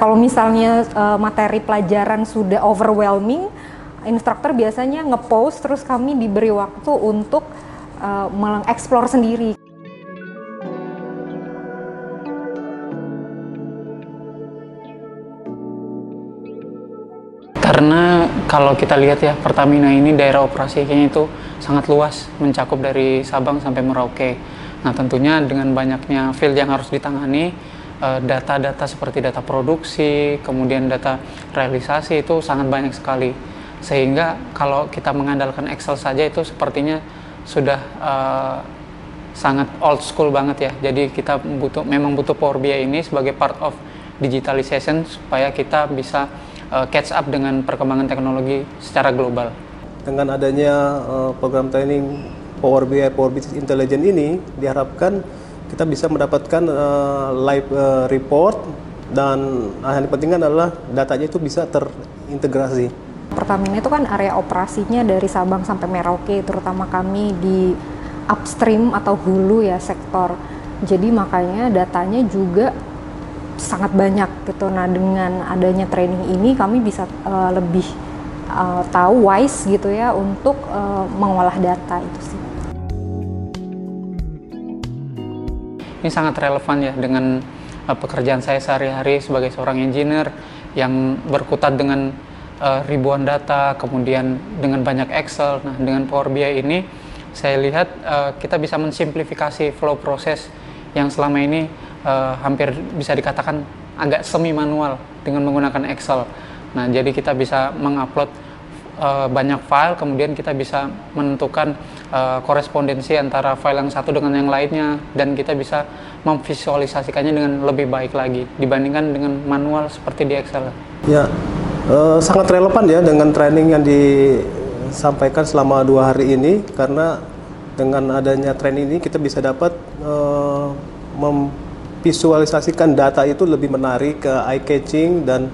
Kalau misalnya materi pelajaran sudah overwhelming, instruktur biasanya nge-pause, terus kami diberi waktu untuk mengeksplor sendiri. Karena kalau kita lihat ya, Pertamina ini daerah operasinya itu sangat luas, mencakup dari Sabang sampai Merauke. Nah, tentunya dengan banyaknya field yang harus ditangani, data-data seperti data produksi, kemudian data realisasi itu sangat banyak sekali. Sehingga kalau kita mengandalkan Excel saja itu sepertinya sudah sangat old school banget ya. Jadi kita memang butuh Power BI ini sebagai part of digitalization supaya kita bisa catch up dengan perkembangan teknologi secara global. Dengan adanya program training Power BI, Power Business Intelligence ini diharapkan kita bisa mendapatkan live report dan yang penting adalah datanya itu bisa terintegrasi. Pertamina itu kan area operasinya dari Sabang sampai Merauke, terutama kami di upstream atau hulu ya sektor. Jadi makanya datanya juga sangat banyak gitu. Nah, dengan adanya training ini kami bisa lebih tahu wise gitu ya untuk mengolah data itu sih. Ini sangat relevan ya dengan pekerjaan saya sehari-hari sebagai seorang engineer yang berkutat dengan ribuan data, kemudian dengan banyak Excel. Nah, dengan Power BI ini saya lihat kita bisa mensimplifikasi flow proses yang selama ini hampir bisa dikatakan agak semi manual dengan menggunakan Excel. Nah, jadi kita bisa mengupload banyak file, kemudian kita bisa menentukan korespondensi antara file yang satu dengan yang lainnya, dan kita bisa memvisualisasikannya dengan lebih baik lagi dibandingkan dengan manual seperti di Excel. Ya, sangat relevan ya dengan training yang disampaikan selama 2 hari ini, karena dengan adanya training ini kita bisa dapat memvisualisasikan data itu lebih menarik, eye catching, dan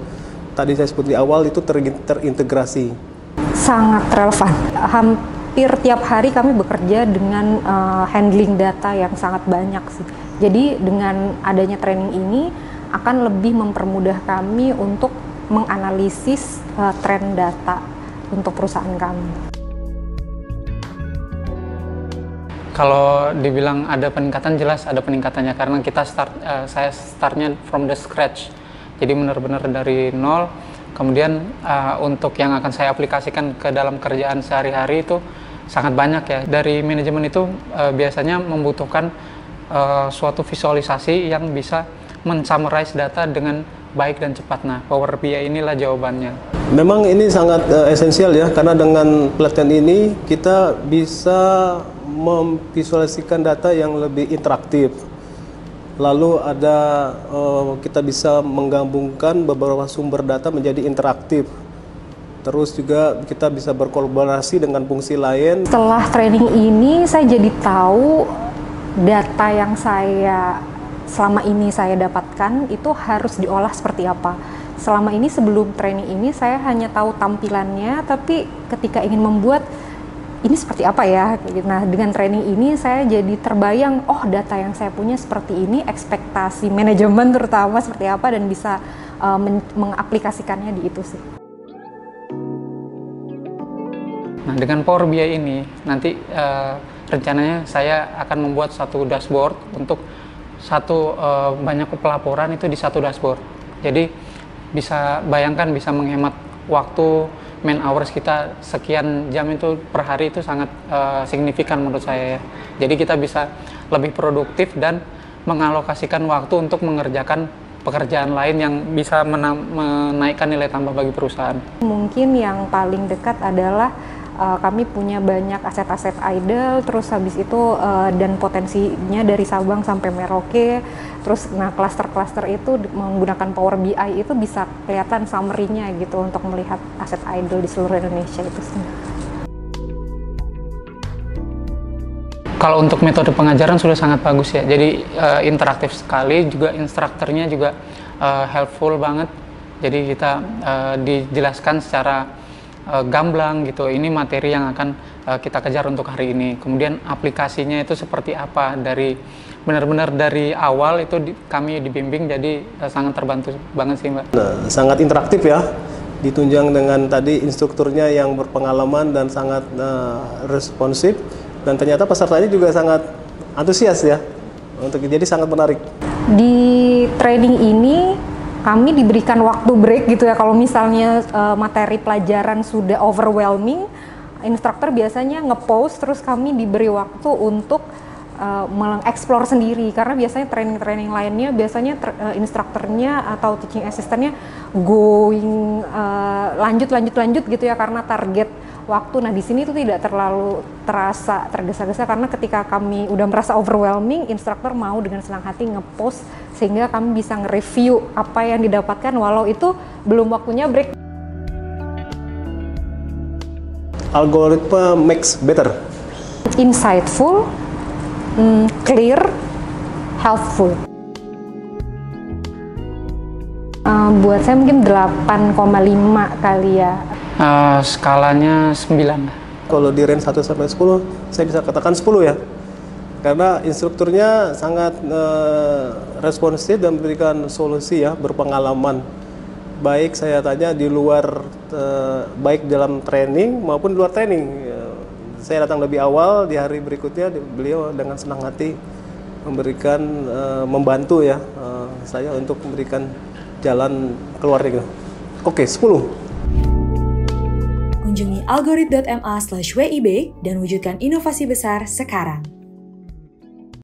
tadi saya sebut di awal itu terintegrasi. Sangat relevan. Hampir tiap hari kami bekerja dengan handling data yang sangat banyak sih. Jadi dengan adanya training ini akan lebih mempermudah kami untuk menganalisis tren data untuk perusahaan kami. Kalau dibilang ada peningkatan, jelas ada peningkatannya karena saya startnya from the scratch. Jadi benar-benar dari nol. Kemudian untuk yang akan saya aplikasikan ke dalam kerjaan sehari-hari itu sangat banyak ya. Dari manajemen itu biasanya membutuhkan suatu visualisasi yang bisa men-summarize data dengan baik dan cepat. Nah, Power BI inilah jawabannya. Memang ini sangat esensial ya, karena dengan pelatihan ini kita bisa memvisualisasikan data yang lebih interaktif. Lalu kita bisa menggabungkan beberapa sumber data menjadi interaktif. Terus juga kita bisa berkolaborasi dengan fungsi lain. Setelah training ini saya jadi tahu data yang selama ini saya dapatkan itu harus diolah seperti apa. Selama ini sebelum training ini saya hanya tahu tampilannya, tapi ketika ingin membuat ini seperti apa ya. Nah, dengan training ini saya jadi terbayang, oh data yang saya punya seperti ini, ekspektasi manajemen terutama seperti apa, dan bisa mengaplikasikannya di itu sih. Nah, dengan Power BI ini nanti rencananya saya akan membuat satu dashboard untuk banyak pelaporan itu di satu dashboard. Jadi bisa bayangkan, bisa menghemat waktu, man hours kita sekian jam itu per hari itu sangat signifikan menurut saya ya. Jadi kita bisa lebih produktif dan mengalokasikan waktu untuk mengerjakan pekerjaan lain yang bisa menaikkan nilai tambah bagi perusahaan. Mungkin yang paling dekat adalah kami punya banyak aset-aset idle, terus habis itu dan potensinya dari Sabang sampai Merauke. Terus nah cluster-cluster itu menggunakan Power BI itu bisa kelihatan summary-nya gitu untuk melihat aset idle di seluruh Indonesia itu sih. Kalau untuk metode pengajaran sudah sangat bagus ya. Jadi interaktif sekali, juga instrukturnya juga helpful banget. Jadi kita dijelaskan secara gamblang gitu. Ini materi yang akan kita kejar untuk hari ini. Kemudian aplikasinya itu seperti apa, dari benar-benar dari awal itu kami dibimbing, jadi sangat terbantu banget sih Mbak. Nah, sangat interaktif ya, ditunjang dengan tadi instrukturnya yang berpengalaman dan sangat responsif, dan ternyata pesertanya juga sangat antusias ya, jadi sangat menarik. Di training ini kami diberikan waktu break gitu ya, kalau misalnya materi pelajaran sudah overwhelming, instruktur biasanya nge-pause, terus kami diberi waktu untuk mengeksplor sendiri, karena biasanya training-training lainnya biasanya instrukturnya atau teaching assistantnya going lanjut gitu ya, karena target waktu. Nah di sini itu tidak terlalu terasa tergesa-gesa, karena ketika kami udah merasa overwhelming, instruktur mau dengan senang hati nge-post sehingga kami bisa nge-review apa yang didapatkan walau itu belum waktunya break. Algoritma makes better. Insightful, clear, healthful. Buat saya mungkin 8,5 kali ya. Skalanya 9. Kalau di range 1 sampai 10, saya bisa katakan 10 ya. Karena instrukturnya sangat responsif dan memberikan solusi ya, berpengalaman. Baik saya tanya di luar, baik dalam training maupun di luar training. Saya datang lebih awal, di hari berikutnya beliau dengan senang hati memberikan, membantu ya saya untuk memberikan jalan keluarnya gitu. Oke, 10. Kunjungi algorit.ma/wib dan wujudkan inovasi besar sekarang.